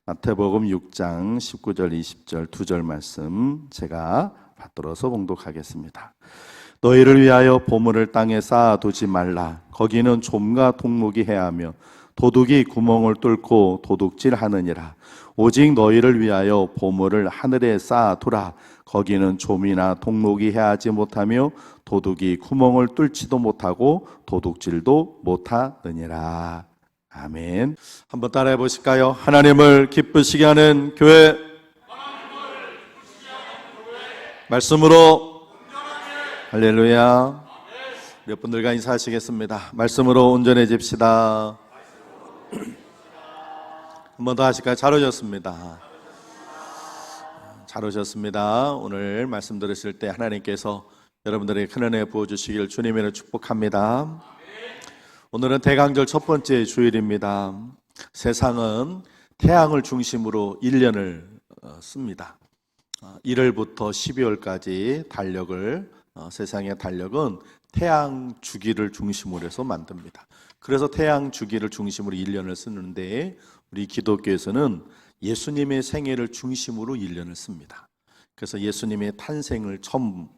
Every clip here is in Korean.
마태복음 6장 19절 20절 2절 말씀 제가 받들어서 봉독하겠습니다. 너희를 위하여 보물을 땅에 쌓아두지 말라. 거기는 좀과 동목이 해하며 도둑이 구멍을 뚫고 도둑질하느니라. 오직 너희를 위하여 보물을 하늘에 쌓아두라. 거기는 좀이나 동목이 해하지 못하며 도둑이 구멍을 뚫지도 못하고 도둑질도 못하느니라. 아멘. 한번 따라해 보실까요? 하나님을 기쁘시게 하는 교회, 말씀으로 할렐루야. 몇 분들과 인사하시겠습니다. 말씀으로 온전해집시다. 한 번 더 하실까요? 잘 오셨습니다. 잘 오셨습니다. 오늘 말씀 들으실 때 하나님께서 여러분들에게 큰 은혜 부어주시기를 주님으로 축복합니다. 오늘은 대강절 첫 번째 주일입니다. 세상은 태양을 중심으로 1년을 씁니다. 1월부터 12월까지 달력을 세상의 달력은 태양 주기를 중심으로 해서 만듭니다. 그래서 태양 주기를 중심으로 1년을 쓰는데 우리 기독교에서는 예수님의 생애를 중심으로 1년을 씁니다. 그래서 예수님의 탄생을 처음,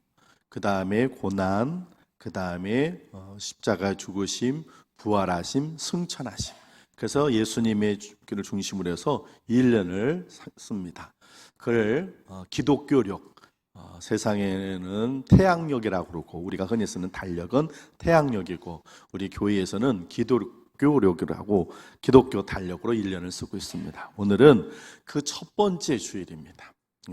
그 다음에 고난, 그 다음에 십자가 죽으심, 부활하심, 승천하심. 그래서 예수님의 주기를 중심으로 해서 1년을 씁니다. 그걸 기독교력, 세상에는 태양력이라고 그러고 우리가 흔히 쓰는 달력은 태양력이고 우리 교회에서는 기독교력이라고 기독교 달력으로 1년을 쓰고 있습니다. 오늘은 그 첫 번째 주일입니다.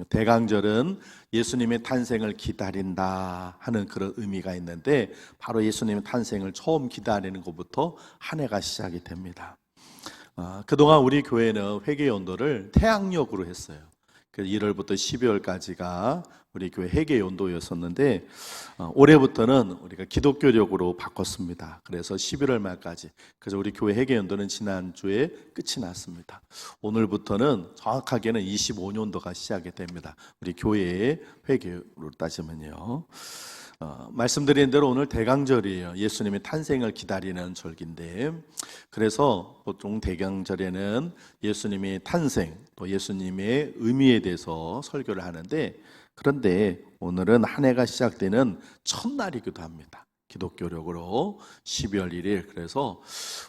대강절은 예수님의 탄생을 기다린다 하는 그런 의미가 있는데 바로 예수님의 탄생을 처음 기다리는 것부터 한 해가 시작이 됩니다. 그동안 우리 교회는 회개연도를 태양력으로 했어요. 1월부터 12월까지가 우리 교회 회개연도였었는데 올해부터는 우리가 기독교력으로 바꿨습니다. 그래서 11월 말까지. 그래서 우리 교회 회개연도는 지난주에 끝이 났습니다. 오늘부터는 정확하게는 25년도가 시작이 됩니다. 우리 교회의 회개로 따지면요. 말씀드린 대로 오늘 대강절이에요. 예수님의 탄생을 기다리는 절기인데 그래서 보통 대강절에는 예수님의 탄생 또 예수님의 의미에 대해서 설교를 하는데 그런데 오늘은 한 해가 시작되는 첫날이기도 합니다. 기독교력으로 12월 1일 그래서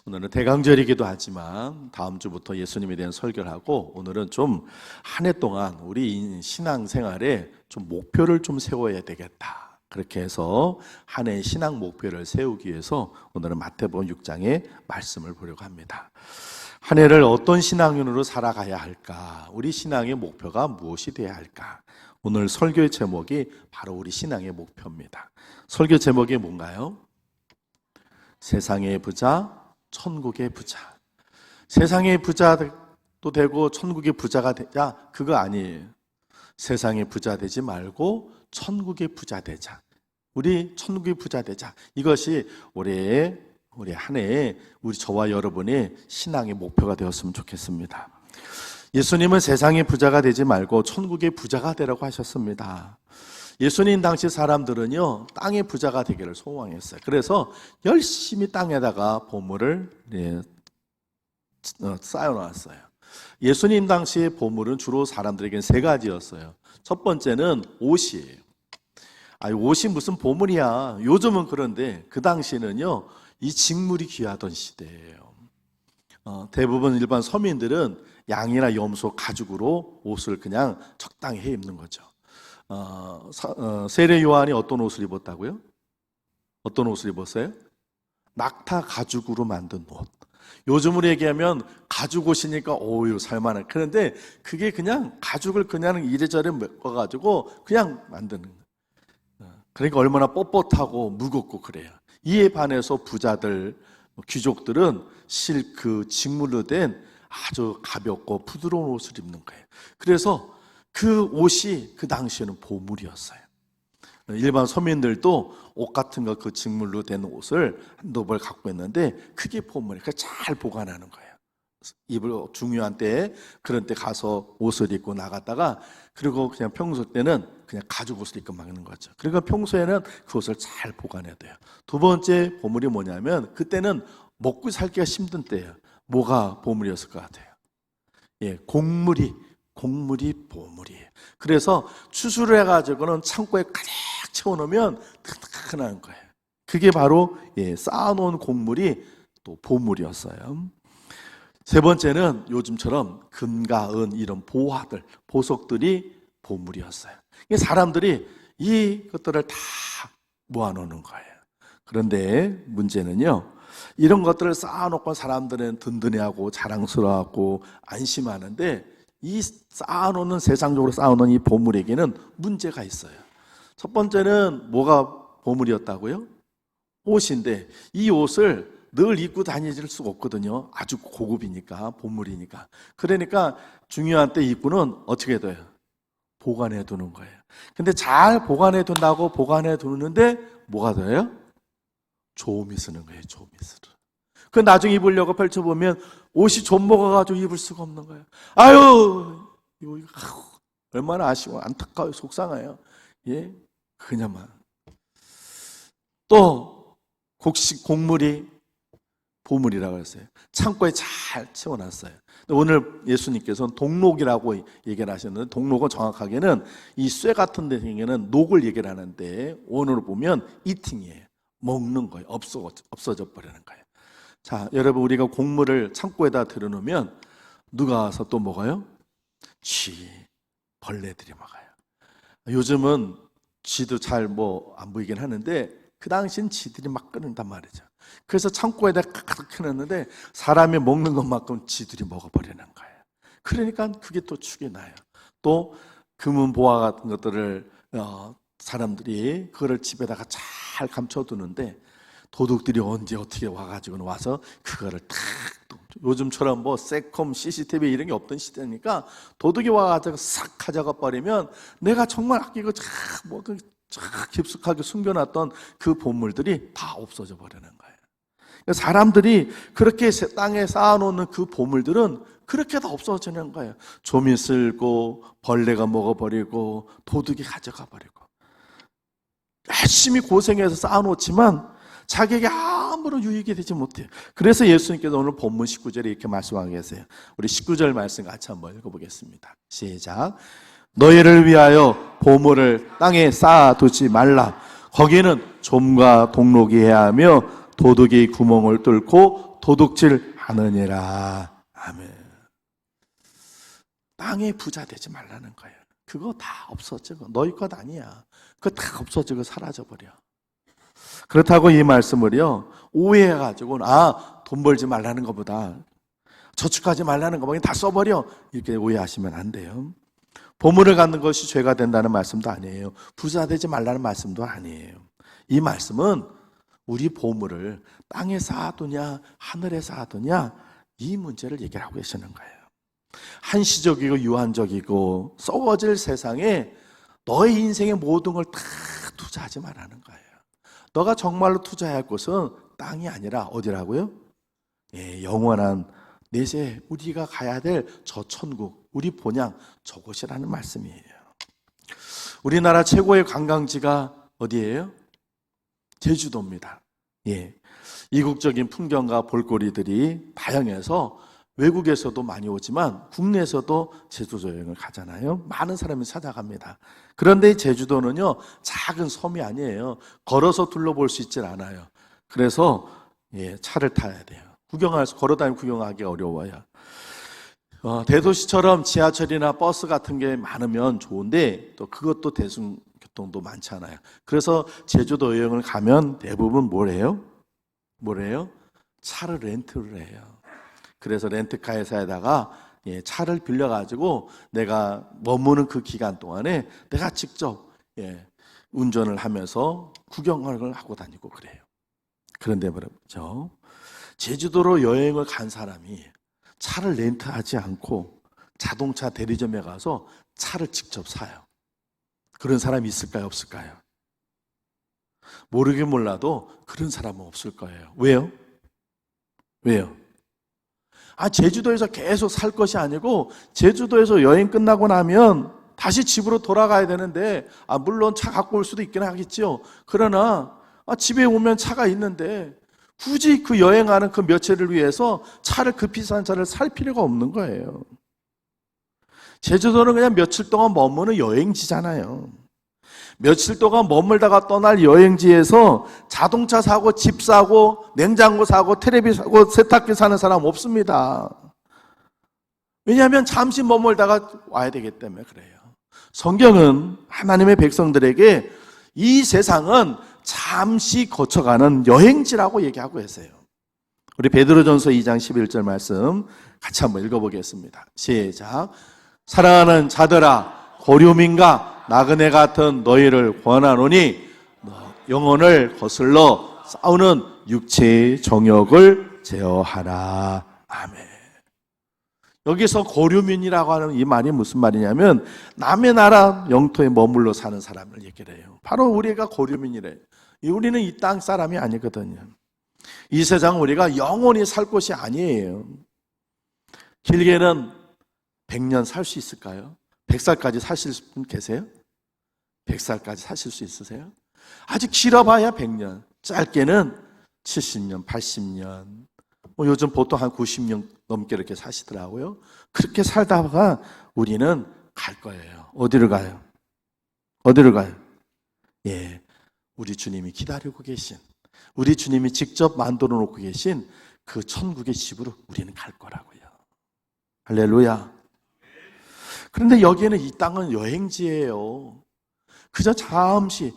오늘은 대강절이기도 하지만 다음 주부터 예수님에 대한 설교를 하고 오늘은 좀 한 해 동안 우리 신앙생활에 좀 목표를 좀 세워야 되겠다. 그렇게 해서 한 해의 신앙 목표를 세우기 위해서 오늘은 마태복음 6장의 말씀을 보려고 합니다. 한 해를 어떤 신앙인으로 살아가야 할까? 우리 신앙의 목표가 무엇이 되어야 할까? 오늘 설교의 제목이 바로 우리 신앙의 목표입니다. 설교 제목이 뭔가요? 세상의 부자, 천국의 부자. 세상의 부자도 되고 천국의 부자가 되자 그거 아니에요. 세상의 부자 되지 말고 천국의 부자 되자. 우리 천국의 부자 되자. 이것이 우리 한 해에 우리 저와 여러분의 신앙의 목표가 되었으면 좋겠습니다. 예수님은 세상의 부자가 되지 말고 천국의 부자가 되라고 하셨습니다. 예수님 당시 사람들은요 땅의 부자가 되기를 소망했어요. 그래서 열심히 땅에다가 보물을 쌓여놨어요. 예수님 당시의 보물은 주로 사람들에게는 세 가지였어요. 첫 번째는 옷이에요. 옷이 무슨 보물이야. 요즘은 그런데 그 당시에는요 이 직물이 귀하던 시대예요. 대부분 일반 서민들은 양이나 염소 가죽으로 옷을 그냥 적당히 해 입는 거죠. 세례 요한이 어떤 옷을 입었다고요? 어떤 옷을 입었어요? 낙타 가죽으로 만든 옷. 요즘으로 얘기하면 가죽 옷이니까 오유 살만한. 그런데 그게 그냥 가죽을 그냥 이래저래 묶어가지고 그냥 만드는 거예요. 그러니까 얼마나 뻣뻣하고 무겁고 그래요. 이에 반해서 부자들, 귀족들은 실크, 직물로 된 아주 가볍고 부드러운 옷을 입는 거예요. 그래서 그 옷이 그 당시에는 보물이었어요. 일반 서민들도 옷 같은 거 그 직물로 된 옷을 한두 벌 갖고 있는데 그게 보물이에요. 잘 보관하는 거예요. 입을 중요한 때에 그런 때 가서 옷을 입고 나갔다가 그리고 그냥 평소 때는 그냥 가죽 옷을 입고 막는 거죠. 그러니까 평소에는 그 옷을 잘 보관해야 돼요. 두 번째 보물이 뭐냐면 그때는 먹고 살기가 힘든 때예요. 뭐가 보물이었을 것 같아요? 곡물이 보물이에요. 그래서 추수를 해가지고는 창고에 가득 채워놓으면 튼튼한 거예요. 그게 바로 쌓아놓은 곡물이 또 보물이었어요. 세 번째는 요즘처럼 금과 은 이런 보석들이 보물이었어요. 사람들이 이것들을 다 모아놓는 거예요. 그런데 문제는요, 이런 것들을 쌓아놓고 사람들은 든든해하고 자랑스러워하고 안심하는데, 이 쌓아놓는, 세상적으로 쌓아놓는 이 보물에게는 문제가 있어요. 첫 번째는 뭐가 보물이었다고요? 옷인데, 이 옷을 늘 입고 다니질 수가 없거든요. 아주 고급이니까, 보물이니까. 그러니까 중요한 때 입고는 어떻게 돼요? 보관해 두는 거예요. 근데 잘 보관해 둔다고 보관해 두는데 뭐가 돼요? 조미 쓰는 거예요. 조미 쓰는. 그 나중에 입으려고 펼쳐보면 옷이 좀 먹어가지고 입을 수가 없는 거예요. 아유, 이거 얼마나 아쉬워, 안타까워요, 속상해요. 그냥만. 또 곡물이 보물이라고 했어요. 창고에 잘 채워놨어요. 오늘 예수님께서는 동록이라고 얘기를 하셨는데, 동록은 정확하게는 이 쇠 같은 데에는 녹을 얘기를 하는데, 오늘 보면 이팅이에요. 먹는 거예요. 없어져 버리는 거예요. 자, 여러분, 우리가 곡물을 창고에다 들여놓으면 누가 와서 또 먹어요? 벌레들이 먹어요. 요즘은 쥐도 잘 안 보이긴 하는데, 그 당시엔 쥐들이 막 끓는단 말이죠. 그래서 창고에다 가득 해놨는데 사람이 먹는 것만큼 쥐들이 먹어버리는 거예요. 그러니까 그게 또 축이 나요. 또 금은 보화 같은 것들을 사람들이 그거를 집에다가 잘 감춰두는데, 도둑들이 언제 어떻게 와가지고 와서 그거를 탁, 요즘처럼 세컴, CCTV 이런 게 없던 시대니까 도둑이 와가지고 싹 가져가 버리면 내가 정말 아끼고 깊숙하게 숨겨놨던 그 보물들이 다 없어져 버리는 거예요. 사람들이 그렇게 땅에 쌓아놓는 그 보물들은 그렇게 다 없어지는 거예요. 좀이 쓸고 벌레가 먹어버리고 도둑이 가져가 버리고. 열심히 고생해서 쌓아놓지만 자기에게 아무런 유익이 되지 못해요. 그래서 예수님께서 오늘 본문 19절에 이렇게 말씀하고 계세요. 우리 19절 말씀 같이 한번 읽어보겠습니다. 시작. 너희를 위하여 보물을 땅에 쌓아두지 말라. 거기는 좀과 동록이 해하며 도둑이 구멍을 뚫고 도둑질 하느니라. 아멘. 땅에 부자 되지 말라는 거예요. 그거 다 없어지고, 너희 것 아니야. 그거 다 없어지고 사라져버려. 그렇다고 이 말씀을요, 오해해가지고, 돈 벌지 말라는 것보다, 저축하지 말라는 거, 다 써버려. 이렇게 오해하시면 안 돼요. 보물을 갖는 것이 죄가 된다는 말씀도 아니에요. 부자 되지 말라는 말씀도 아니에요. 이 말씀은 우리 보물을 땅에 쌓아두냐 하늘에 쌓아두냐, 이 문제를 얘기하고 계시는 거예요. 한시적이고 유한적이고 썩어질 세상에 너의 인생의 모든 걸 다 투자하지 말라는 거예요. 너가 정말로 투자해야 할 곳은 땅이 아니라 어디라고요? 영원한 내세 우리가 가야 될 저 천국, 우리 본향, 저곳이라는 말씀이에요. 우리나라 최고의 관광지가 어디예요? 제주도입니다. 이국적인 풍경과 볼거리들이 다양해서 외국에서도 많이 오지만 국내에서도 제주도 여행을 가잖아요. 많은 사람이 찾아갑니다. 그런데 제주도는요, 작은 섬이 아니에요. 걸어서 둘러볼 수 있질 않아요. 그래서 차를 타야 돼요. 걸어다니고 구경하기 어려워요. 대도시처럼 지하철이나 버스 같은 게 많으면 좋은데, 또 그것도 대중교통도 많지 않아요. 그래서 제주도 여행을 가면 대부분 뭐래요? 차를 렌트를 해요. 그래서 렌트카에다가 차를 빌려가지고 내가 머무는 그 기간 동안에 내가 직접 운전을 하면서 구경을 하고 다니고 그래요. 그런데 말이죠, 제주도로 여행을 간 사람이 차를 렌트하지 않고 자동차 대리점에 가서 차를 직접 사요. 그런 사람이 있을까요, 없을까요? 모르긴 몰라도 그런 사람은 없을 거예요. 왜요? 제주도에서 계속 살 것이 아니고, 제주도에서 여행 끝나고 나면 다시 집으로 돌아가야 되는데, 물론 차 갖고 올 수도 있긴 하겠죠. 그러나 집에 오면 차가 있는데 굳이 그 여행하는 그 며칠을 위해서 그 비싼 차를 살 필요가 없는 거예요. 제주도는 그냥 며칠 동안 머무는 여행지잖아요. 며칠 동안 머물다가 떠날 여행지에서 자동차 사고, 집 사고, 냉장고 사고, 텔레비 사고, 세탁기 사는 사람 없습니다. 왜냐하면 잠시 머물다가 와야 되기 때문에 그래요. 성경은 하나님의 백성들에게 이 세상은 잠시 거쳐가는 여행지라고 얘기하고 계세요. 우리 베드로전서 2장 11절 말씀 같이 한번 읽어보겠습니다. 시작. 사랑하는 자들아, 고류민과 나그네 같은 너희를 권하노니 영혼을 거슬러 싸우는 육체의 정욕을 제어하라. 아멘. 여기서 고류민이라고 하는 이 말이 무슨 말이냐면 남의 나라 영토에 머물러 사는 사람을 얘기를 해요. 바로 우리가 고류민이래요. 우리는 이 땅 사람이 아니거든요. 이 세상 우리가 영원히 살 곳이 아니에요. 길게는 100년 살 수 있을까요? 100살까지 사실 분 계세요? 100살까지 사실 수 있으세요? 아직 길어봐야 100년, 짧게는 70년, 80년, 요즘 보통 한 90년 넘게 이렇게 사시더라고요. 그렇게 살다가 우리는 갈 거예요. 어디를 가요? 어디를 가요? 예, 우리 주님이 기다리고 계신, 우리 주님이 직접 만들어 놓고 계신 그 천국의 집으로 우리는 갈 거라고요. 할렐루야. 그런데 여기에는 이 땅은 여행지예요. 그저 잠시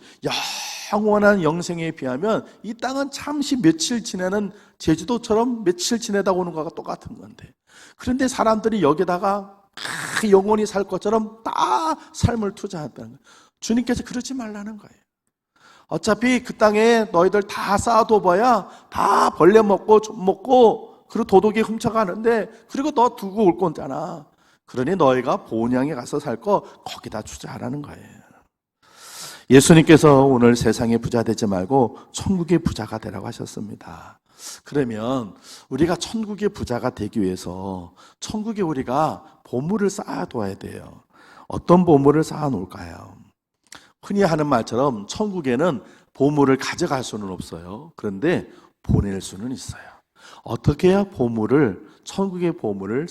영원한 영생에 비하면 이 땅은 잠시 며칠 지내는 제주도처럼 며칠 지내다 오는 것과 똑같은 건데, 그런데 사람들이 여기다가 영원히 살 것처럼 다 삶을 투자한다는 거예요. 주님께서 그러지 말라는 거예요. 어차피 그 땅에 너희들 다 쌓아둬봐야 다 벌레 먹고 좀 먹고 그리고 도둑이 훔쳐가는데, 그리고 너 두고 올 거잖아. 그러니 너희가 본향에 가서 살 거 거기다 투자하라는 거예요. 예수님께서 오늘 세상의 부자 되지 말고 천국의 부자가 되라고 하셨습니다. 그러면 우리가 천국의 부자가 되기 위해서 천국에 우리가 보물을 쌓아둬야 돼요. 어떤 보물을 쌓아놓을까요? 흔히 하는 말처럼 천국에는 보물을 가져갈 수는 없어요. 그런데 보낼 수는 있어요. 어떻게 해야 천국의 보물을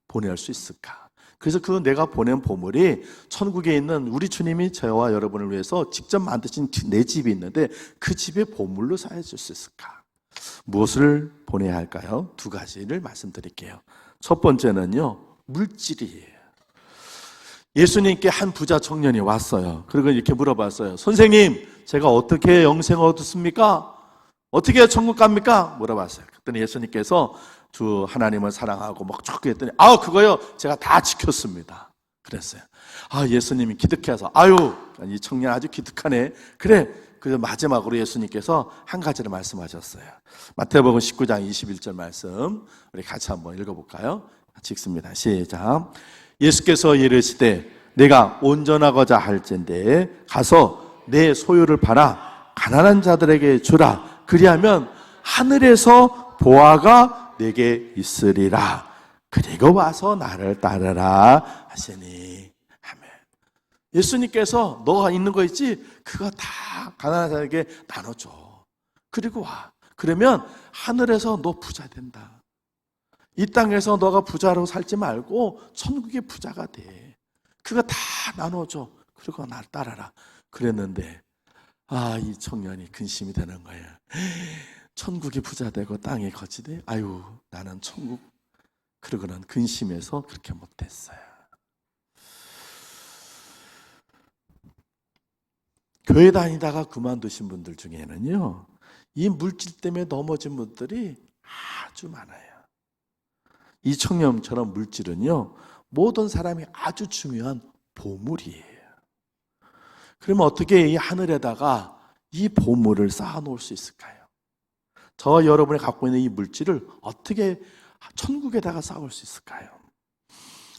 보낼 수 있을까? 그래서 그 내가 보낸 보물이 천국에 있는 우리 주님이 저와 여러분을 위해서 직접 만드신 내 집이 있는데 그 집에 보물로 쌓여줄 수 있을까? 무엇을 보내야 할까요? 두 가지를 말씀드릴게요. 첫 번째는요, 물질이에요. 예수님께 한 부자 청년이 왔어요. 그리고 이렇게 물어봤어요. 선생님, 제가 어떻게 영생을 얻습니까? 어떻게 천국 갑니까? 물어봤어요. 그랬더니 예수님께서 주 하나님을 사랑하고 막 쭉 했더니 그거요 제가 다 지켰습니다. 그랬어요. 예수님이 기특해서 이 청년 아주 기특하네. 그래. 그래서 마지막으로 예수님께서 한 가지를 말씀하셨어요. 마태복음 19장 21절 말씀 우리 같이 한번 읽어볼까요? 같이 읽습니다. 시작. 예수께서 이르시되 내가 온전하고자 할진대 가서 내 소유를 팔아 가난한 자들에게 주라. 그리하면 하늘에서 보화가 내게 있으리라. 그리고 와서 나를 따르라 하시니. 아멘. 예수님께서 너가 있는 거 있지? 그거 다 가난한 자에게 나눠줘. 그리고 와. 그러면 하늘에서 너 부자 된다. 이 땅에서 너가 부자로 살지 말고 천국의 부자가 돼. 그거 다 나눠줘. 그리고 나를 따라라. 그랬는데 이 청년이 근심이 되는 거예요. 천국의 부자 되고 땅에 거치되 나는 천국. 그러고는 근심해서 그렇게 못했어요. 교회 다니다가 그만두신 분들 중에는요, 이 물질 때문에 넘어진 분들이 아주 많아요. 이 청년처럼 물질은요, 모든 사람이 아주 중요한 보물이에요. 그러면 어떻게 이 하늘에다가 이 보물을 쌓아놓을 수 있을까요? 저와 여러분이 갖고 있는 이 물질을 어떻게 천국에다가 쌓을 수 있을까요?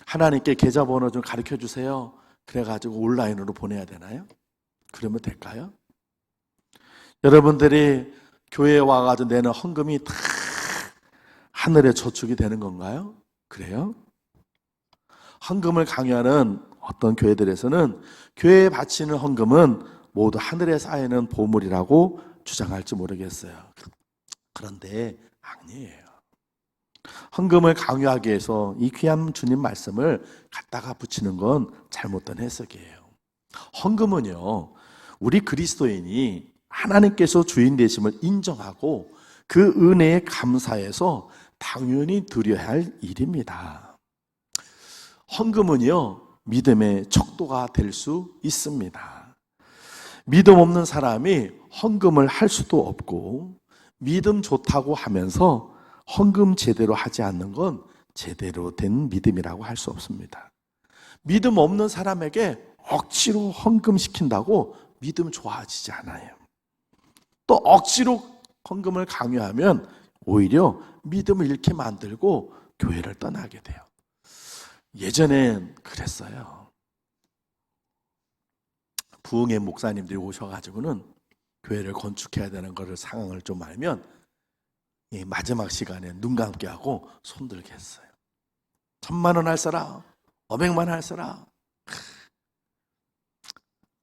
하나님께 계좌번호 좀 가르쳐 주세요. 그래가지고 온라인으로 보내야 되나요? 그러면 될까요? 여러분들이 교회에 와가지고 내는 헌금이 다 하늘에 저축이 되는 건가요? 그래요? 헌금을 강요하는 어떤 교회들에서는 교회에 바치는 헌금은 모두 하늘에 쌓이는 보물이라고 주장할지 모르겠어요. 그런데 아니에요. 헌금을 강요하기 위해서 이 귀한 주님 말씀을 갖다가 붙이는 건 잘못된 해석이에요. 헌금은요, 우리 그리스도인이 하나님께서 주인 되심을 인정하고 그 은혜에 감사해서 당연히 드려야 할 일입니다. 헌금은요, 믿음의 척도가 될 수 있습니다. 믿음 없는 사람이 헌금을 할 수도 없고, 믿음 좋다고 하면서 헌금 제대로 하지 않는 건 제대로 된 믿음이라고 할 수 없습니다. 믿음 없는 사람에게 억지로 헌금 시킨다고 믿음 좋아지지 않아요. 또 억지로 헌금을 강요하면 오히려 믿음을 잃게 만들고 교회를 떠나게 돼요. 예전엔 그랬어요. 부흥회 목사님들이 오셔가지고는 교회를 건축해야 되는 거를 상황을 좀 알면 마지막 시간에 눈 감게 하고 손 들게 했어요. 1,000만 원 할 사람, 500만 원 할 사람.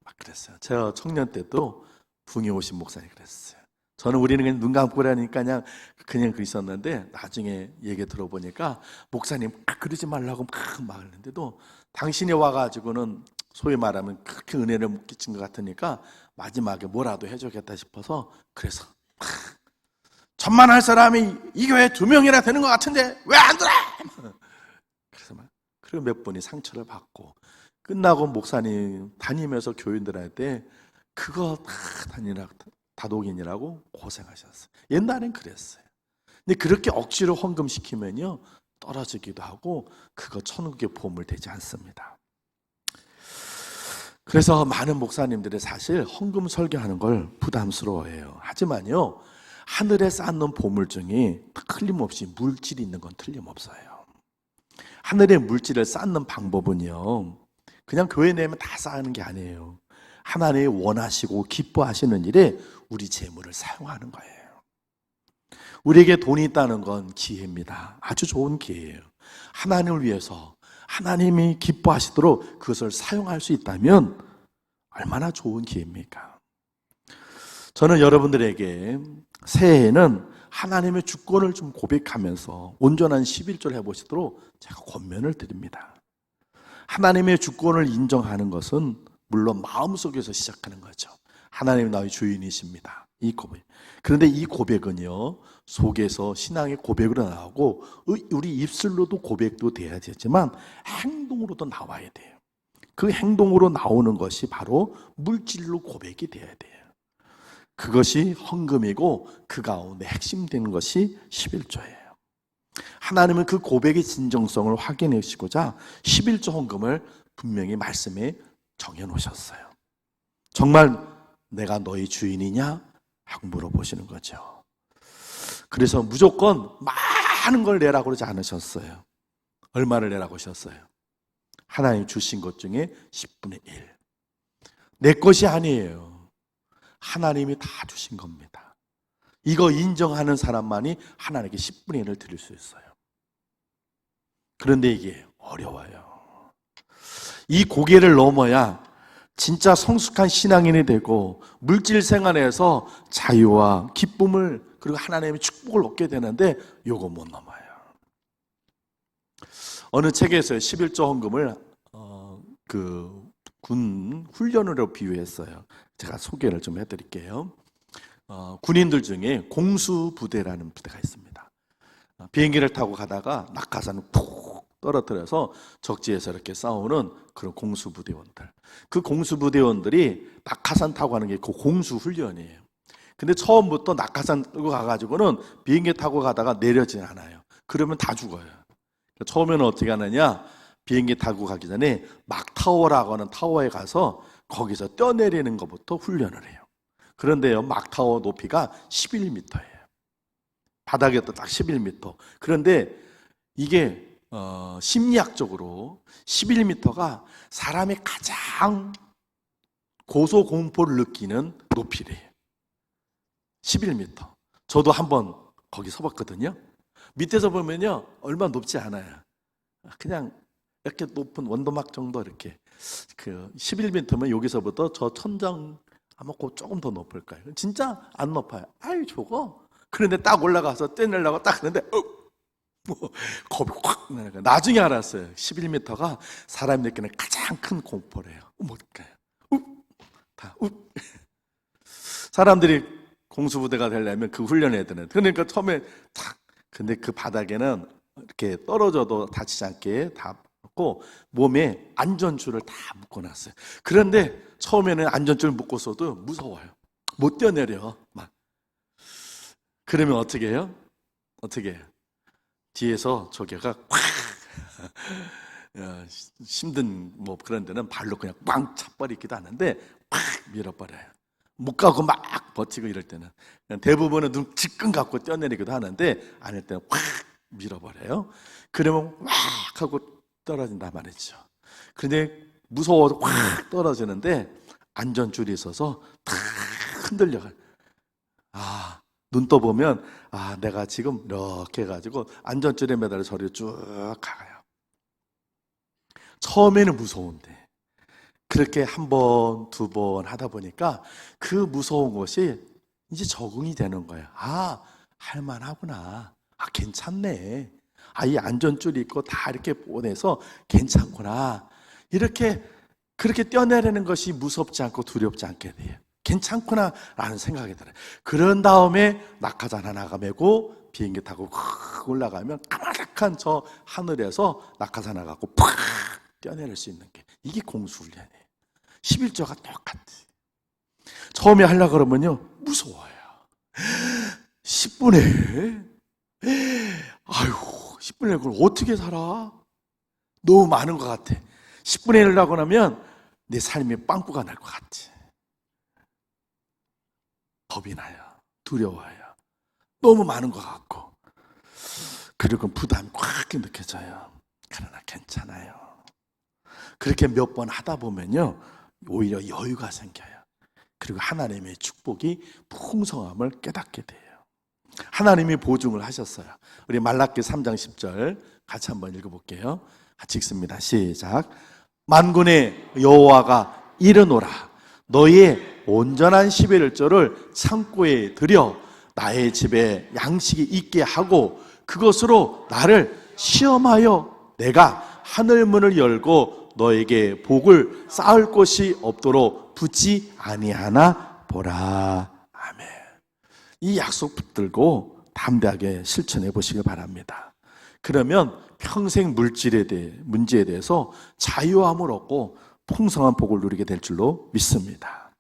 막 그랬어요. 제가 청년 때도 부흥회 오신 목사님 그랬어요. 저는 우리는 그냥 눈 감고 그러니까 그냥 있었는데 나중에 얘기 들어보니까 목사님 그러지 말라고 막 했는데도 당신이 와가지고는 소위 말하면 그렇게 은혜를 못 끼친 것 같으니까 마지막에 뭐라도 해주겠다 싶어서 그래서 1,000만 할 사람이 이 교회에 2명이나 되는 것 같은데 왜 안 들어? 그래서 그리고 몇 분이 상처를 받고 끝나고 목사님 다니면서 교인들한테 그거 다독이라고 고생하셨어요. 옛날엔 그랬어요. 근데 그렇게 억지로 헌금시키면요 떨어지기도 하고 그거 천국의 보물 되지 않습니다. 그래서 많은 목사님들이 사실 헌금 설교하는 걸 부담스러워해요. 하지만요 하늘에 쌓는 보물 중에 틀림없이 물질이 있는 건 틀림없어요. 하늘에 물질을 쌓는 방법은요 그냥 교회 내면 다 쌓는 게 아니에요. 하나님이 원하시고 기뻐하시는 일에 우리 재물을 사용하는 거예요. 우리에게 돈이 있다는 건 기회입니다. 아주 좋은 기회예요. 하나님을 위해서 하나님이 기뻐하시도록 그것을 사용할 수 있다면 얼마나 좋은 기회입니까? 저는 여러분들에게 새해에는 하나님의 주권을 좀 고백하면서 온전한 11절 해보시도록 제가 권면을 드립니다. 하나님의 주권을 인정하는 것은 물론 마음속에서 시작하는 거죠. 하나님 나의 주인이십니다. 이 고백. 그런데 이 고백은요 속에서 신앙의 고백으로 나오고 우리 입술로도 고백도 돼야 되지만 행동으로도 나와야 돼요. 그 행동으로 나오는 것이 바로 물질로 고백이 돼야 돼요. 그것이 헌금이고 그 가운데 핵심되는 것이 11조예요. 하나님은 그 고백의 진정성을 확인하시고자 11조 헌금을 분명히 말씀에 정해놓으셨어요. 정말 내가 너희 주인이냐? 하고 물어보시는 거죠. 그래서 무조건 많은 걸 내라고 그러지 않으셨어요. 얼마를 내라고 하셨어요? 하나님 주신 것 중에 10분의 1. 내 것이 아니에요. 하나님이 다 주신 겁니다. 이거 인정하는 사람만이 하나님께 10분의 1을 드릴 수 있어요. 그런데 이게 어려워요. 이 고개를 넘어야 진짜 성숙한 신앙인이 되고 물질 생활에서 자유와 기쁨을 그리고 하나님의 축복을 얻게 되는데 요거 못 넘어요. 어느 책에서 11조 헌금을 군 훈련으로 비유했어요. 제가 소개를 좀 해드릴게요. 군인들 중에 공수부대라는 부대가 있습니다. 비행기를 타고 가다가 낙하산을 푹 떨어뜨려서 적지에서 이렇게 싸우는 그런 공수부대원들. 그 공수부대원들이 낙하산 타고 가는 게 그 공수훈련이에요. 근데 처음부터 낙하산 끌고 가가지고는 비행기 타고 가다가 내려지지 않아요. 그러면 다 죽어요. 처음에는 어떻게 하느냐? 비행기 타고 가기 전에 막타워라고 하는 타워에 가서 거기서 뛰어내리는 것부터 훈련을 해요. 그런데요, 막타워 높이가 11m예요. 바닥에도 딱 11m. 그런데 이게 심리학적으로 11m가 사람이 가장 고소공포를 느끼는 높이래요. 11m. 저도 한번 거기 서봤거든요. 밑에서 보면요, 얼마 높지 않아요. 그냥 이렇게 높은 원더막 정도 이렇게. 11m면 여기서부터 저 천장 아마 조금 더 높을 거예요. 진짜 안 높아요. 아유, 저거. 그런데 딱 올라가서 떼내려고 딱 하는데, 겁이 확 나는 거예요. 나중에 알았어요. 11m가 사람이 느끼는 가장 큰 공포래요. 뭘까요? 사람들이 공수부대가 되려면 그 훈련해야 되는. 그러니까 처음에 탁. 근데 그 바닥에는 이렇게 떨어져도 다치지 않게 다 묶고 몸에 안전줄을 다 묶어놨어요. 그런데 처음에는 안전줄 묶었어도 무서워요. 못 뛰어내려. 막. 그러면 어떻게 해요? 어떻게 해요? 뒤에서 조개가 꽉 힘든 뭐 그런 데는 발로 그냥 꽝 차버리기도 하는데 팍 밀어버려요. 못 가고 막 버티고 이럴 때는 대부분은 눈 지끈 감고 뛰어내리기도 하는데 아닐 때는 확 밀어버려요. 그러면 막 하고 떨어진단 말이죠. 그런데 무서워서 확 떨어지는데 안전줄이 있어서 탁 흔들려가요. 눈 떠보면 내가 지금 이렇게 해가지고 안전줄에 매달려 저리 쭉 가요. 처음에는 무서운데 그렇게 한 번, 두 번 하다 보니까 그 무서운 것이 이제 적응이 되는 거예요. 할만하구나. 괜찮네. 이 안전줄이 있고 다 이렇게 보내서 괜찮구나. 그렇게 뛰어내리는 것이 무섭지 않고 두렵지 않게 돼요. 괜찮구나 라는 생각이 들어요. 그런 다음에 낙하산 하나가 메고 비행기 타고 올라가면 까마득한 저 하늘에서 낙하산 하나 갖고 팍 뛰어내릴 수 있는 게 이게 공수훈련이에요. 11조가 똑같이 처음에 하려고 그러면요 무서워요. 10분에 10분에 그걸 어떻게 살아? 너무 많은 것 같아. 10분에 하려고 하면 내 삶이 빵꾸가 날 것 같지. 겁이 나요. 두려워요. 너무 많은 것 같고 그리고 부담이 꽉 느껴져요. 그러나 괜찮아요. 그렇게 몇 번 하다 보면요 오히려 여유가 생겨요. 그리고 하나님의 축복이 풍성함을 깨닫게 돼요. 하나님이 보증을 하셨어요. 우리 말라기 3장 10절 같이 한번 읽어볼게요. 같이 읽습니다. 시작. 만군의 여호와가 이르노라 너희의 온전한 11조를 창고에 들여 나의 집에 양식이 있게 하고 그것으로 나를 시험하여 내가 하늘문을 열고 너에게 복을 쌓을 곳이 없도록 붙지 아니하나 보라. 아멘. 이 약속 붙들고 담대하게 실천해 보시길 바랍니다. 그러면 평생 문제에 대해서 자유함을 얻고 풍성한 복을 누리게 될 줄로 믿습니다.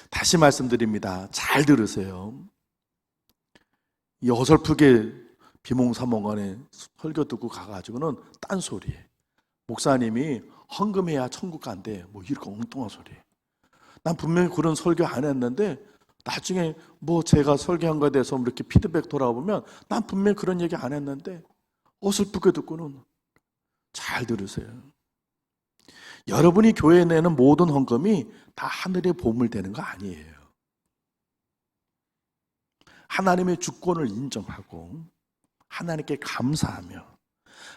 다시 말씀드립니다. 잘 들으세요. 이 어설프게 비몽사몽간에 설교 듣고 가가지고는 딴소리예요. 목사님이 헌금해야 천국 간대. 뭐 이렇게 엉뚱한 소리. 난 분명히 그런 설교 안 했는데 나중에 뭐 제가 설교한 거에 대해서 이렇게 피드백 돌아보면 난 분명히 그런 얘기 안 했는데 어설프게 듣고는. 잘 들으세요. 여러분이 교회에 내는 모든 헌금이 다 하늘의 보물 되는 거 아니에요. 하나님의 주권을 인정하고 하나님께 감사하며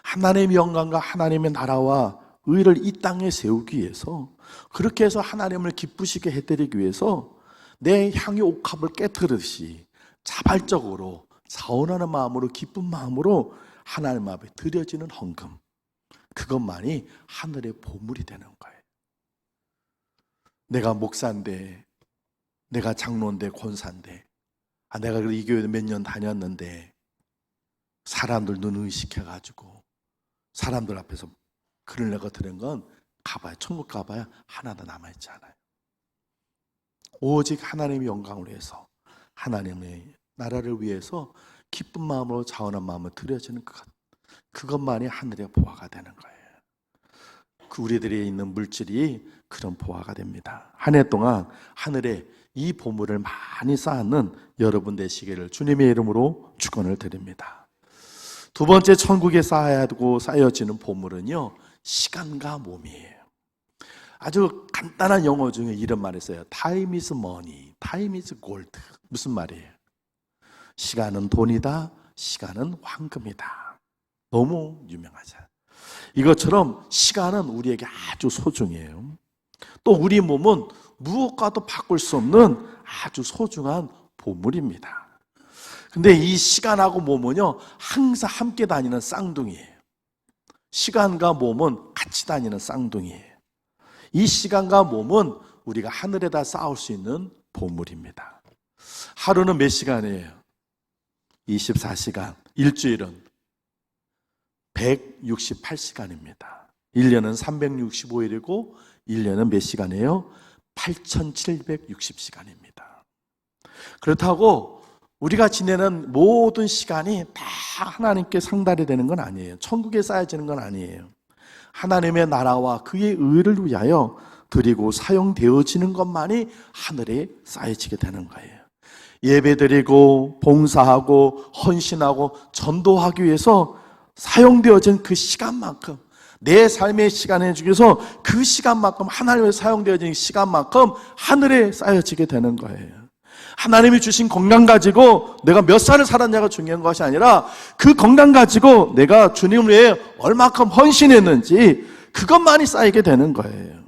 하나님의 영광과 하나님의 나라와 의를 이 땅에 세우기 위해서 그렇게 해서 하나님을 기쁘시게 해드리기 위해서 내 향유 옥합을 깨뜨리듯이 자발적으로 자원하는 마음으로 기쁜 마음으로 하나님 앞에 드려지는 헌금, 그것만이 하늘의 보물이 되는 거예요. 내가 목사인데, 내가 장로인데, 권사인데, 내가 이 교회 몇 년 다녔는데 사람들 눈 의식해가지고 사람들 앞에서 글을 내가 들은 건 가봐야, 천국 가봐야 하나도 남아있지 않아요. 오직 하나님의 영광을 위해서, 하나님의 나라를 위해서 기쁜 마음으로 자원한 마음을 드려지는 그것만이 하늘의 보화가 되는 거예요. 그 우리들이 있는 물질이 그런 보화가 됩니다. 한 해 동안 하늘에 이 보물을 많이 쌓는 여러분 되시기를 주님의 이름으로 축원을 드립니다. 두 번째 천국에 쌓여지는 보물은요, 시간과 몸이에요. 아주 간단한 영어 중에 이런 말이 있어요. Time is money, time is gold. 무슨 말이에요? 시간은 돈이다, 시간은 황금이다. 너무 유명하죠. 이것처럼 시간은 우리에게 아주 소중해요. 또 우리 몸은 무엇과도 바꿀 수 없는 아주 소중한 보물입니다. 근데 이 시간하고 몸은요, 항상 함께 다니는 쌍둥이에요. 시간과 몸은 같이 다니는 쌍둥이에요. 이 시간과 몸은 우리가 하늘에다 쌓을 수 있는 보물입니다. 하루는 몇 시간이에요? 24시간. 일주일은 168시간입니다. 1년은 365일이고 1년은 몇 시간이에요? 8760시간입니다. 그렇다고 우리가 지내는 모든 시간이 다 하나님께 상달이 되는 건 아니에요. 천국에 쌓여지는 건 아니에요. 하나님의 나라와 그의 의를 위하여 드리고 사용되어지는 것만이 하늘에 쌓여지게 되는 거예요. 예배드리고 봉사하고 헌신하고 전도하기 위해서 사용되어진 그 시간만큼, 내 삶의 시간에 중에서 그 시간만큼, 하나님의 사용되어진 시간만큼 하늘에 쌓여지게 되는 거예요. 하나님이 주신 건강 가지고 내가 몇 살을 살았냐가 중요한 것이 아니라 그 건강 가지고 내가 주님을 위해 얼마큼 헌신했는지 그것만이 쌓이게 되는 거예요.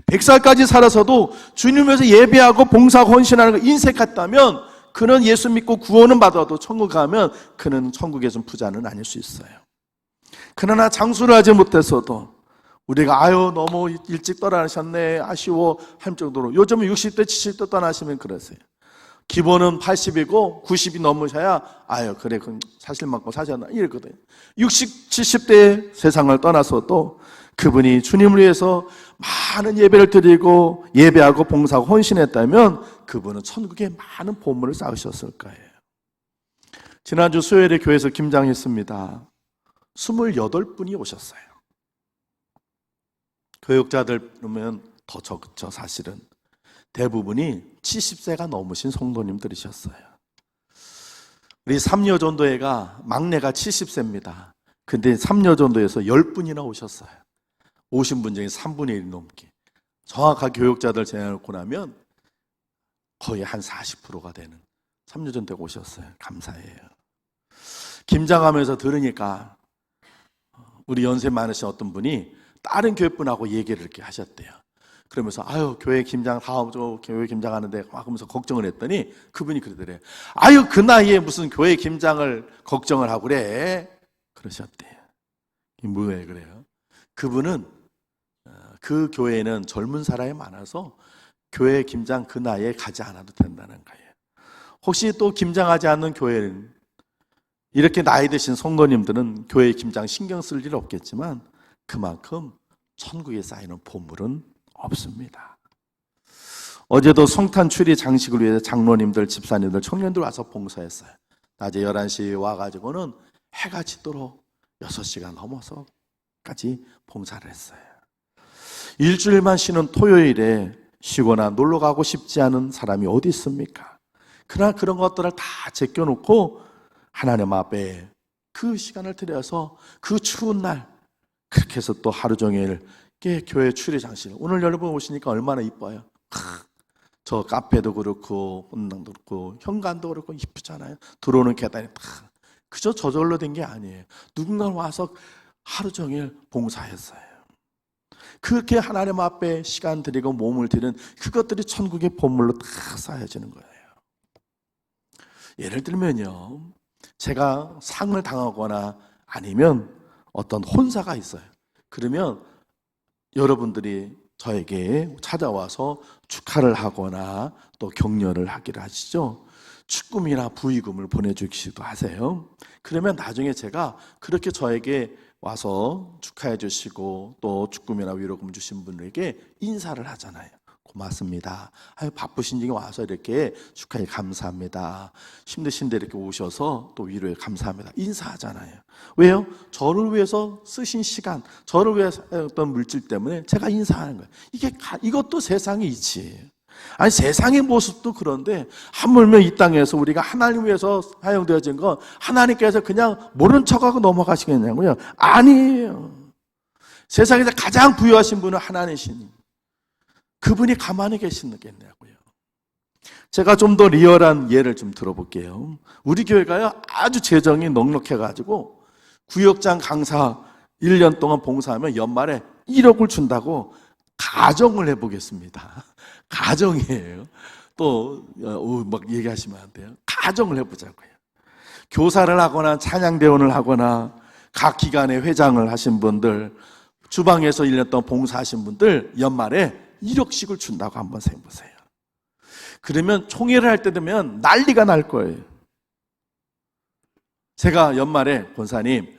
100살까지 살아서도 주님을 위해서 예배하고 봉사하고 헌신하는 거 인색했다면 그는 예수 믿고 구원은 받아도 천국 가면 그는 천국에서 부자는 아닐 수 있어요. 그러나 장수를 하지 못했어도 우리가 아유 너무 일찍 떠나셨네 아쉬워 할 정도로, 요즘은 60대 70대 떠나시면 그러세요. 기본은 80이고 90이 넘으셔야 아유 그래 그럼 사실 맞고 사셨나 이랬거든요. 60, 70대 세상을 떠나서도 그분이 주님을 위해서 많은 예배를 드리고 예배하고 봉사하고 헌신했다면 그분은 천국에 많은 보물을 쌓으셨을 거예요. 지난주 수요일에 교회에서 김장했습니다. 28분이 오셨어요. 교육자들 보면 더 적죠. 사실은 대부분이 70세가 넘으신 성도님들이셨어요. 우리 삼여전도회가 막내가 70세입니다. 근데 삼여전도에서 10분이나 오셨어요. 오신 분 중에 3분의 1 넘게. 정확하게 교육자들 제외하고 나면 거의 한 40%가 되는 삼여전도회가 오셨어요. 감사해요. 김장하면서 들으니까 우리 연세 많으신 어떤 분이 다른 교회분하고 얘기를 이렇게 하셨대요. 그러면서 아유 교회 김장 다음 주 교회 김장하는데 막 하면서 걱정을 했더니 그분이 그러더래요. 아유 그 나이에 무슨 교회 김장을 걱정을 하고 그래 그러셨대요. 뭐예요 그래요? 그분은 그 교회에는 젊은 사람이 많아서 교회 김장 그 나이에 가지 않아도 된다는 거예요. 혹시 또 김장하지 않는 교회는 이렇게 나이 드신 성도님들은 교회 김장 신경 쓸 일 없겠지만 그만큼 천국에 쌓이는 보물은 없습니다. 어제도 성탄 추리 장식을 위해서 장로님들, 집사님들, 청년들 와서 봉사했어요. 낮에 11시에 와가지고는 해가 지도록 6시간 넘어서까지 봉사를 했어요. 일주일만 쉬는 토요일에 쉬거나 놀러 가고 싶지 않은 사람이 어디 있습니까? 그러나 그런 것들을 다 제껴놓고 하나님 앞에 그 시간을 들여서 그 추운 날 그렇게 해서 또 하루 종일 교회 추리 장식. 오늘 여러분 오시니까 얼마나 이뻐요. 저 카페도 그렇고 본당도 그렇고 현관도 그렇고 이쁘잖아요. 들어오는 계단이 다 그저 저절로 된 게 아니에요. 누군가 와서 하루 종일 봉사했어요. 그렇게 하나님 앞에 시간 들이고 몸을 들인 그것들이 천국의 보물로 다 쌓여지는 거예요. 예를 들면요, 제가 상을 당하거나 아니면 어떤 혼사가 있어요. 그러면 여러분들이 저에게 찾아와서 축하를 하거나 또 격려를 하기를 하시죠. 축금이나 부의금을 보내주시기도 하세요. 그러면 나중에 제가 그렇게 저에게 와서 축하해 주시고 또 축금이나 위로금 주신 분에게 인사를 하잖아요. 고맙습니다. 아유, 바쁘신 중에 와서 이렇게 축하해 감사합니다. 힘드신데 이렇게 오셔서 또 위로해 감사합니다. 인사하잖아요. 왜요? 저를 위해서 쓰신 시간, 저를 위해서 어떤 물질 때문에 제가 인사하는 거예요. 이것도 세상의 이치예요. 아니 세상의 모습도 그런데 하물며 이 땅에서 우리가 하나님 위해서 사용되어진 건 하나님께서 그냥 모른 척하고 넘어가시겠냐고요? 아니에요. 세상에서 가장 부유하신 분은 하나님이시니 그분이 가만히 계시겠냐고요. 제가 좀 더 리얼한 예를 좀 들어볼게요. 우리 교회가요 아주 재정이 넉넉해가지고 구역장 강사 1년 동안 봉사하면 연말에 1억을 준다고 가정을 해보겠습니다. 가정이에요. 또 막 얘기하시면 안 돼요. 가정을 해보자고요. 교사를 하거나 찬양대원을 하거나 각 기관의 회장을 하신 분들, 주방에서 1년 동안 봉사하신 분들 연말에 1억씩을 준다고 한번 생각해보세요. 그러면 총회를 할 때 되면 난리가 날 거예요. 제가 연말에 권사님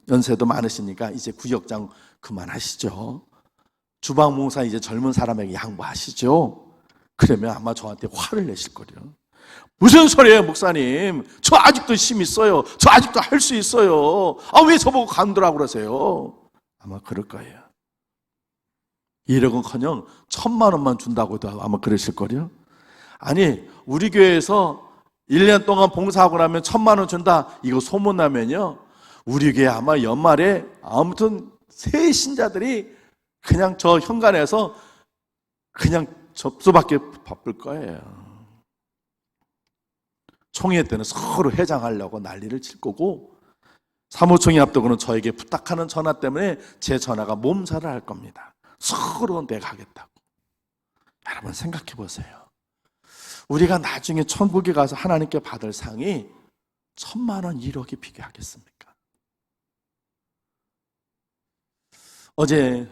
연세도 많으시니까 이제 구역장 그만하시죠. 주방 봉사 이제 젊은 사람에게 양보하시죠. 그러면 아마 저한테 화를 내실 거예요. 무슨 소리예요, 목사님? 저 아직도 힘 있어요. 저 아직도 할 수 있어요. 왜 저보고 간두라고 그러세요? 아마 그럴 거예요. 1억은커녕 1,000만 원만 준다고 해도 아마 그러실 거예요. 아니, 우리 교회에서 1년 동안 봉사하고 나면 1,000만 원 준다, 이거 소문나면요, 우리 교회 아마 연말에 아무튼 새 신자들이 그냥 저 현관에서 그냥 접수받기 바쁠 거예요. 총회 때는 서로 회장하려고 난리를 칠 거고, 사무총회 앞두고는 저에게 부탁하는 전화 때문에 제 전화가 몸살을 할 겁니다. 서로 내가 하겠다고. 여러분 생각해 보세요. 우리가 나중에 천국에 가서 하나님께 받을 상이 1,000만 원, 1억이 비교하겠습니까? 어제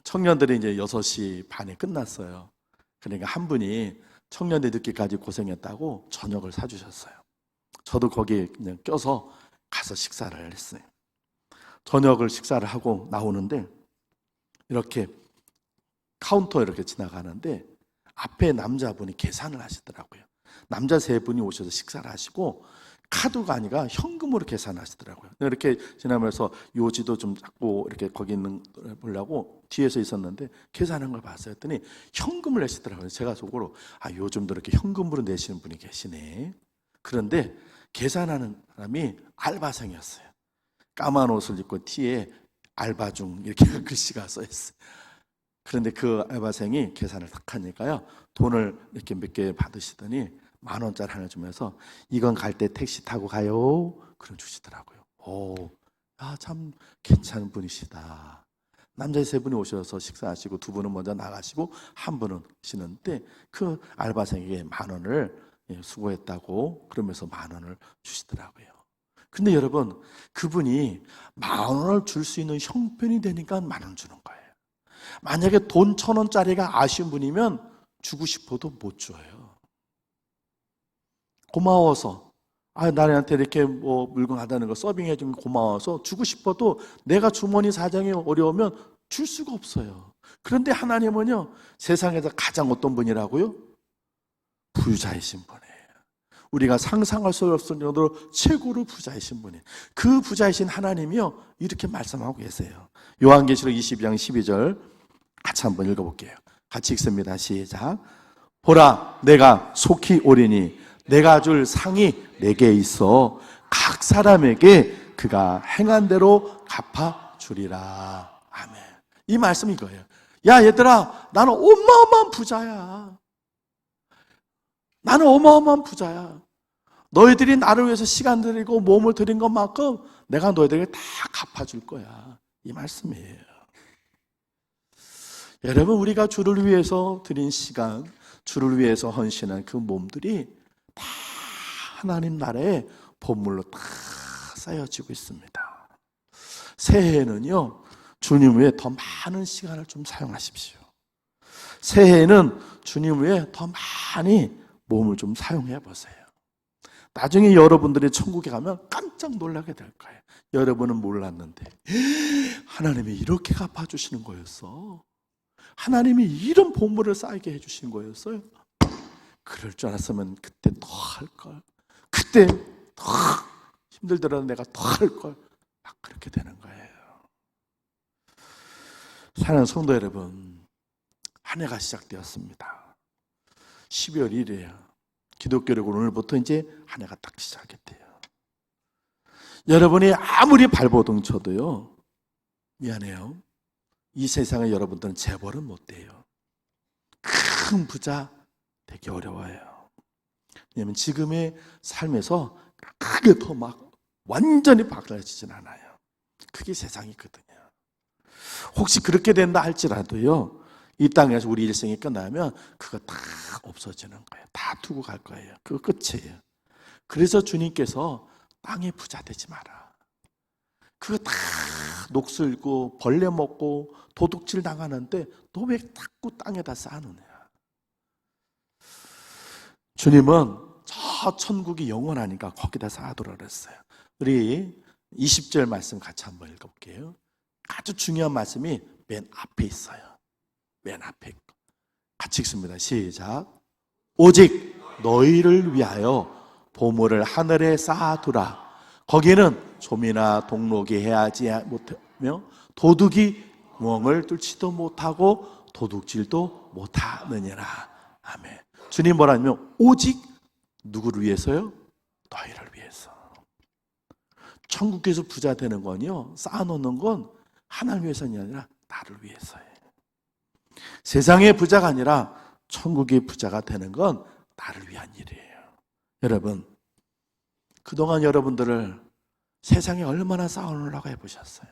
청년들이 이제 6시 반에 끝났어요. 그러니까 한 분이 청년들 늦게까지 고생했다고 저녁을 사주셨어요. 저도 거기에 그냥 껴서 가서 식사를 했어요. 저녁을 식사를 하고 나오는데 이렇게 카운터 이렇게 지나가는데 앞에 남자분이 계산을 하시더라고요. 남자 3분이 오셔서 식사를 하시고 카드가 아니라 현금으로 계산하시더라고요. 이렇게 지나면서 요지도 좀 잡고 이렇게 거기 있는 걸 보려고 뒤에서 있었는데 계산한 걸 봤어요. 했더니 현금을 내시더라고요. 제가 속으로 요즘도 이렇게 현금으로 내시는 분이 계시네. 그런데 계산하는 사람이 알바생이었어요. 까만 옷을 입고 티에 알바 중 이렇게 글씨가 써 있어요. 그런데 그 알바생이 계산을 딱 하니까요, 돈을 이렇게 몇 개 받으시더니 10,000원짜리 하나 주면서 이건 갈 때 택시 타고 가요. 그럼 주시더라고요. 참 괜찮은 분이시다. 남자 3분이 오셔서 식사하시고 2분은 먼저 나가시고 1분은 쉬는데 그 알바생에게 10,000원을 수고했다고 그러면서 10,000원을 주시더라고요. 근데 여러분, 그분이 10,000원을 줄 수 있는 형편이 되니까 10,000원 주는 거예요. 만약에 돈 1,000원짜리가 아쉬운 분이면 주고 싶어도 못 줘요. 고마워서, 나한테 이렇게 물건 하다는 거 서빙해 주면 고마워서 주고 싶어도 내가 주머니 사정이 어려우면 줄 수가 없어요. 그런데 하나님은요, 세상에서 가장 어떤 분이라고요? 부자이신 분이에요. 우리가 상상할 수 없을 정도로 최고로 부자이신 분이에요. 그 부자이신 하나님이요, 이렇게 말씀하고 계세요. 요한계시록 22장 12절 같이 한번 읽어볼게요. 같이 읽습니다. 시작. 보라, 내가 속히 오리니 내가 줄 상이 내게 있어 각 사람에게 그가 행한 대로 갚아주리라. 아멘. 이 말씀이 이거예요. 야, 얘들아, 나는 어마어마한 부자야. 나는 어마어마한 부자야. 너희들이 나를 위해서 시간 들이고 몸을 들인 것만큼 내가 너희들에게 다 갚아줄 거야. 이 말씀이에요. 여러분, 우리가 주를 위해서 드린 시간, 주를 위해서 헌신한 그 몸들이 다 하나님 나라의 보물로 다 쌓여지고 있습니다. 새해에는요, 주님 위해 더 많은 시간을 좀 사용하십시오. 새해에는 주님 위해 더 많이 몸을 좀 사용해 보세요. 나중에 여러분들이 천국에 가면 깜짝 놀라게 될 거예요. 여러분은 몰랐는데 하나님이 이렇게 갚아주시는 거였어. 하나님이 이런 보물을 쌓이게 해주신 거였어요. 그럴 줄 알았으면 그때 더 할걸. 그때 더 힘들더라도 내가 더 할걸. 막 그렇게 되는 거예요. 사랑하는 성도 여러분, 한 해가 시작되었습니다. 12월 1일이에요. 기독교력으로 오늘부터 이제 한 해가 딱 시작했대요. 여러분이 아무리 발버둥 쳐도요, 미안해요, 이 세상에 여러분들은 재벌은 못 돼요. 큰 부자 되기 어려워요. 왜냐하면 지금의 삶에서 크게 더 막 완전히 바뀌어지진 않아요. 그게 세상이거든요. 혹시 그렇게 된다 할지라도요, 이 땅에서 우리 일생이 끝나면 그거 다 없어지는 거예요. 다 두고 갈 거예요. 그거 끝이에요. 그래서 주님께서 땅에 부자 되지 마라. 그거 다 녹슬고 벌레 먹고 도둑질 당하는데 너 왜 자꾸 땅에다 쌓아놓냐. 주님은 저 천국이 영원하니까 거기다 쌓아두라 그랬어요. 우리 20절 말씀 같이 한번 읽어볼게요. 아주 중요한 말씀이 맨 앞에 있어요. 맨 앞에 같이 읽습니다. 시작. 오직 너희를 위하여 보물을 하늘에 쌓아두라. 거기에는 좀이나 동록이 해하지 못하며 도둑이 구멍을 뚫지도 못하고 도둑질도 못하느니라. 아멘. 주님 뭐라냐면 오직 누구를 위해서요? 너희를 위해서. 천국에서 부자 되는 건요, 쌓아놓는 건 하나님 위해서가 아니라 나를 위해서예요. 세상의 부자가 아니라 천국의 부자가 되는 건 나를 위한 일이에요. 여러분, 그동안 여러분들을 세상에 얼마나 쌓아놓으려고 해보셨어요?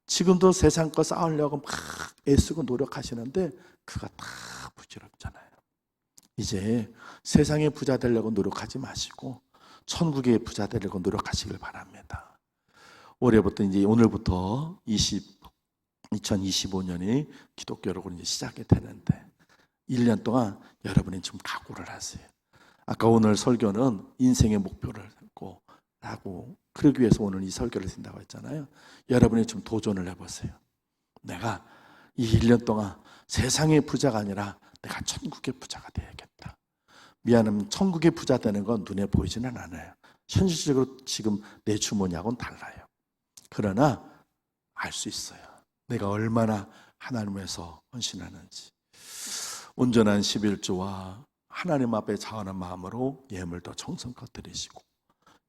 지금도 세상 거 쌓으려고 막 애쓰고 노력하시는데 그거 다 부질없잖아요. 이제 세상의 부자 되려고 노력하지 마시고 천국의 부자 되려고 노력하시길 바랍니다. 올해부터 이제 오늘부터 2025년이 기독교로 이제 시작이 되는데 1년 동안 여러분이 좀 각오를 하세요. 아까 오늘 설교는 인생의 목표를 하고 그러기 위해서 오늘 이 설교를 드린다고 했잖아요. 여러분이 좀 도전을 해보세요. 내가 이 1년 동안 세상의 부자가 아니라 내가 천국의 부자가 되어야겠다. 미안하면 천국의 부자 되는 건 눈에 보이지는 않아요. 현실적으로 지금 내 주머니하고는 달라요. 그러나 알 수 있어요. 내가 얼마나 하나님에서 헌신하는지. 온전한 11조와 하나님 앞에 자원한 마음으로 예물도 정성껏 드리시고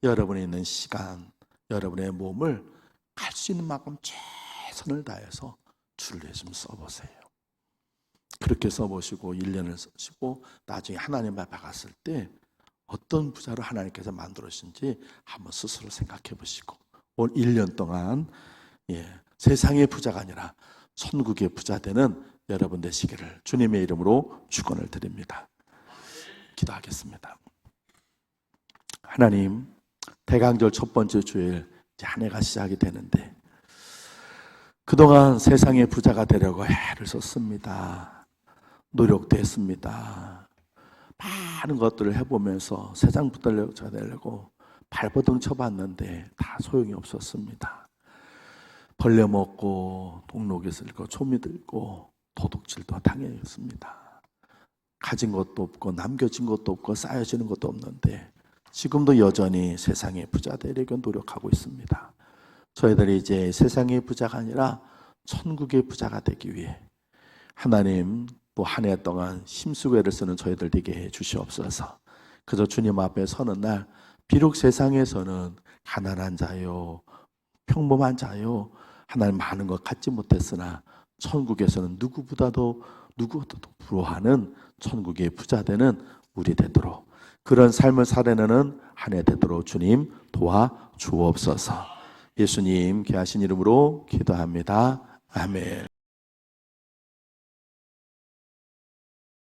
여러분이 있는 시간, 여러분의 몸을 갈 수 있는 만큼 최선을 다해서 주를 위해 좀 써보세요. 그렇게 써보시고 1년을 쓰시고 나중에 하나님 앞에 갔을 때 어떤 부자로 하나님께서 만들어주신지 한번 스스로 생각해 보시고 올 1년 동안 세상의 부자가 아니라 천국의 부자 되는 여러분 되시기를 주님의 이름으로 축원을 드립니다. 기도하겠습니다. 하나님, 대강절 첫 번째 주일 이제 한 해가 시작이 되는데 그동안 세상의 부자가 되려고 애를 썼습니다. 노력도 했습니다. 많은 것들을 해보면서 세상 부자가 되려고 발버둥 쳐봤는데 다 소용이 없었습니다. 벌레 먹고 동록이 쓸고 초미 들고 도둑질도 당했습니다. 가진 것도 없고 남겨진 것도 없고 쌓여지는 것도 없는데 지금도 여전히 세상의 부자 되려고 노력하고 있습니다. 저희들이 이제 세상의 부자가 아니라 천국의 부자가 되기 위해 하나님 또 한 해 동안 힘쓰고 애를 쓰는 저희들 되게 해 주시옵소서. 그저 주님 앞에 서는 날 비록 세상에서는 가난한 자요 평범한 자요 하나님 많은 것 갖지 못했으나 천국에서는 누구보다도 부러워하는 천국의 부자 되는 우리 되도록 그런 삶을 살아내는 한 해 되도록 주님 도와주옵소서. 예수님 귀하신 이름으로 기도합니다. 아멘.